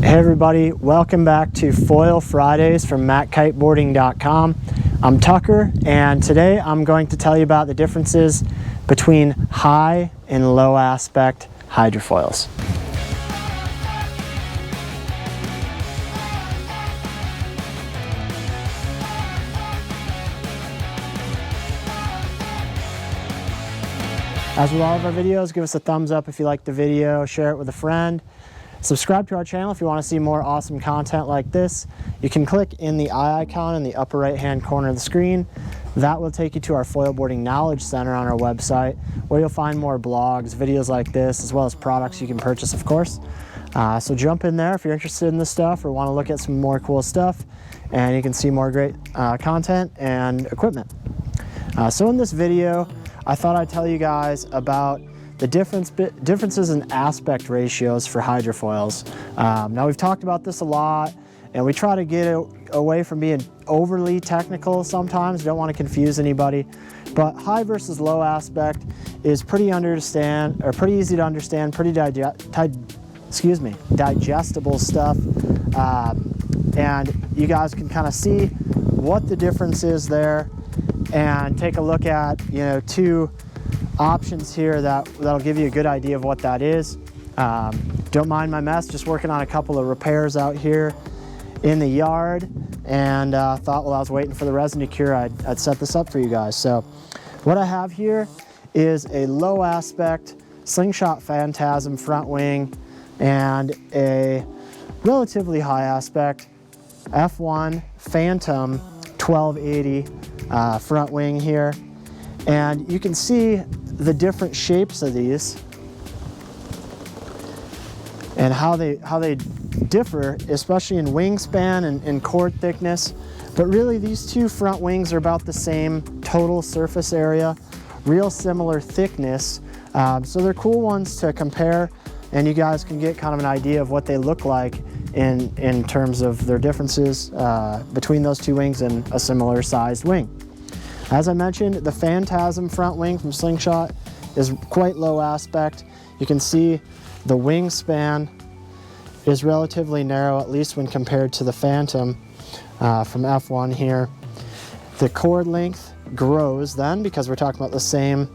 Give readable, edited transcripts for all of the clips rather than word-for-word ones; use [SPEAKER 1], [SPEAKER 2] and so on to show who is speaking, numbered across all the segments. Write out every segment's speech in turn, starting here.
[SPEAKER 1] Hey everybody, welcome back to Foil Fridays from MattKiteboarding.com. I'm Tucker, and today I'm going to tell you about the differences between high and low aspect hydrofoils. As with all of our videos, give us a thumbs up if you like the video, share it with a friend. Subscribe to our channel if you want to see more awesome content like this. You can click in the eye icon in the upper right hand corner of the screen. That will take you to our Foil Boarding Knowledge Center on our website, where you'll find more blogs, videos like this, as well as products you can purchase, of course. So jump in there if you're interested in this stuff or want to look at some more cool stuff, and you can see more great content and equipment. So in this video, I thought I'd tell you guys about the differences in aspect ratios for hydrofoils. Now we've talked about this a lot, and we try to get away from being overly technical sometimes. We don't want to confuse anybody, but high versus low aspect is pretty easy to understand, pretty digestible stuff, and you guys can kind of see what the difference is there and take a look at, two options here that'll give you a good idea of what that is. Don't mind my mess, just working on a couple of repairs out here in the yard, and thought while I was waiting for the resin to cure, I'd set this up for you guys. So what I have here is a low aspect Slingshot Phantasm front wing and a relatively high aspect F1 Phantom 1280 front wing here, and you can see the different shapes of these and how they differ, especially in wingspan and chord thickness. But really, these two front wings are about the same total surface area, real similar thickness, so they're cool ones to compare, and you guys can get kind of an idea of what they look like in terms of their differences between those two wings and a similar sized wing. As I mentioned, the Phantasm front wing from Slingshot is quite low aspect. You can see the wingspan is relatively narrow, at least when compared to the Phantom from F1 here. The chord length grows then because we're talking about the same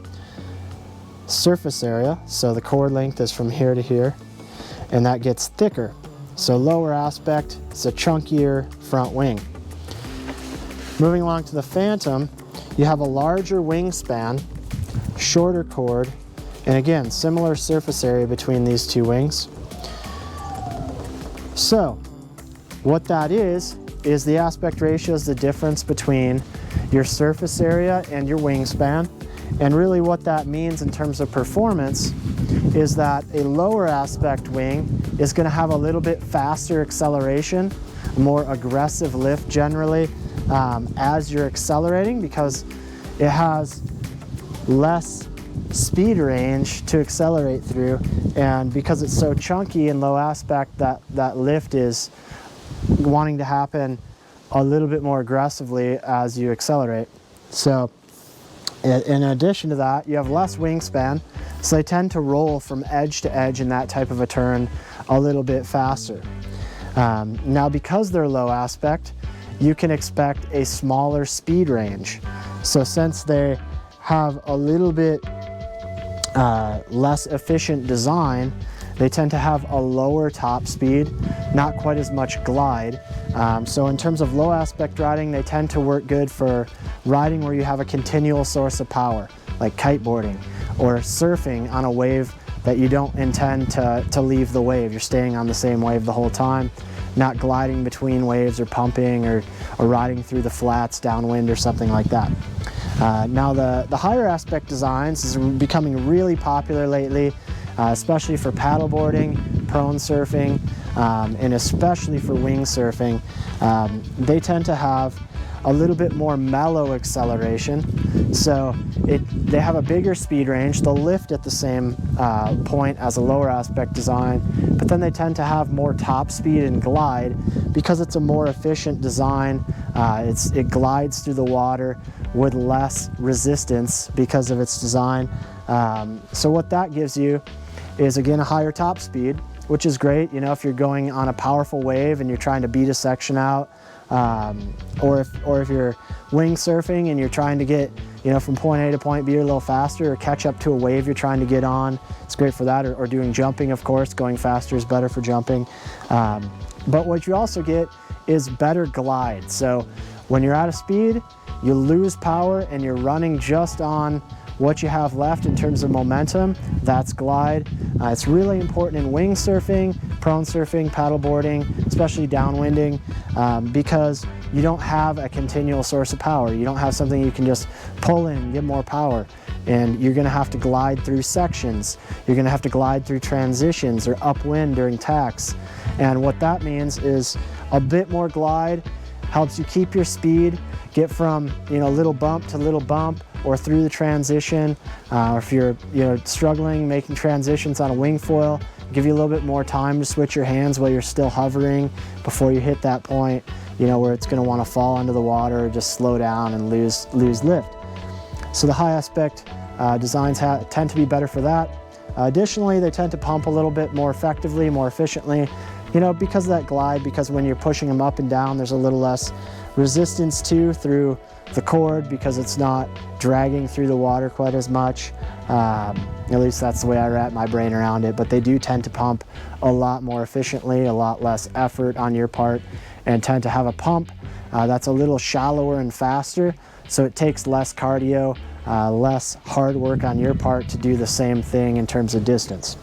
[SPEAKER 1] surface area. So the chord length is from here to here, and that gets thicker. So lower aspect, it's a chunkier front wing. Moving along to the Phantom, you have a larger wingspan, shorter chord, and again, similar surface area between these two wings. So what that is the aspect ratio is the difference between your surface area and your wingspan. And really what that means in terms of performance is that a lower aspect wing is going to have a little bit faster acceleration, a more aggressive lift generally as you're accelerating, because it has less speed range to accelerate through, and because it's so chunky and low aspect, that lift is wanting to happen a little bit more aggressively as you accelerate. So in addition to that, you have less wingspan, so they tend to roll from edge to edge in that type of a turn a little bit faster. Now, because they're low aspect, you can expect a smaller speed range. So since they have a little bit less efficient design, they tend to have a lower top speed, not quite as much glide. So in terms of low aspect riding, they tend to work good for riding where you have a continual source of power, like kiteboarding or surfing on a wave that you don't intend to leave the wave. You're staying on the same wave the whole time, not gliding between waves or pumping or riding through the flats downwind or something like that. Now the higher aspect designs is becoming really popular lately, especially for paddleboarding, prone surfing, and especially for wing surfing. They tend to have a little bit more mellow acceleration, so they have a bigger speed range. They'll lift at the same point as a lower aspect design, but then they tend to have more top speed and glide because it's a more efficient design. It glides through the water with less resistance because of its design. So what that gives you is, again, a higher top speed, which is great. You know, if you're going on a powerful wave and you're trying to beat a section out, or if you're wing surfing and you're trying to get, you know, from point A to point B a little faster, or catch up to a wave you're trying to get on, it's great for that. Or doing jumping, of course, going faster is better for jumping. But what you also get is better glide. So when you're out of speed, you lose power and you're running just on what you have left in terms of momentum. That's glide. It's really important in wing surfing, prone surfing, paddleboarding, especially downwinding, because you don't have a continual source of power. You don't have something you can just pull in and get more power. And you're gonna have to glide through sections. You're gonna have to glide through transitions or upwind during tacks. And what that means is a bit more glide helps you keep your speed, get from, you know, little bump to little bump, or through the transition. Or if you're, you know, struggling making transitions on a wing foil, give you a little bit more time to switch your hands while you're still hovering before you hit that point, you know, where it's going to want to fall under the water or just slow down and lose lift. So the high aspect designs tend to be better for that. Additionally, they tend to pump a little bit more effectively, more efficiently, you know, because of that glide, because when you're pushing them up and down, there's a little less resistance through the cord, because it's not dragging through the water quite as much. At least that's the way I wrap my brain around it. But they do tend to pump a lot more efficiently, a lot less effort on your part, and tend to have a pump that's a little shallower and faster. So it takes less cardio, less hard work on your part to do the same thing in terms of distance.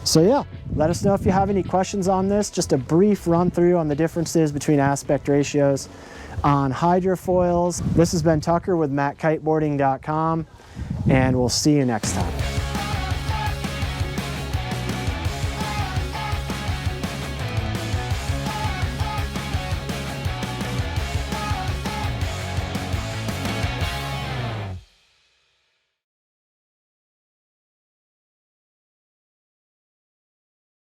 [SPEAKER 1] So yeah, let us know if you have any questions on this. Just a brief run through on the differences between aspect ratios on hydrofoils. This has been Tucker with MattKiteboarding.com, and we'll see you next time.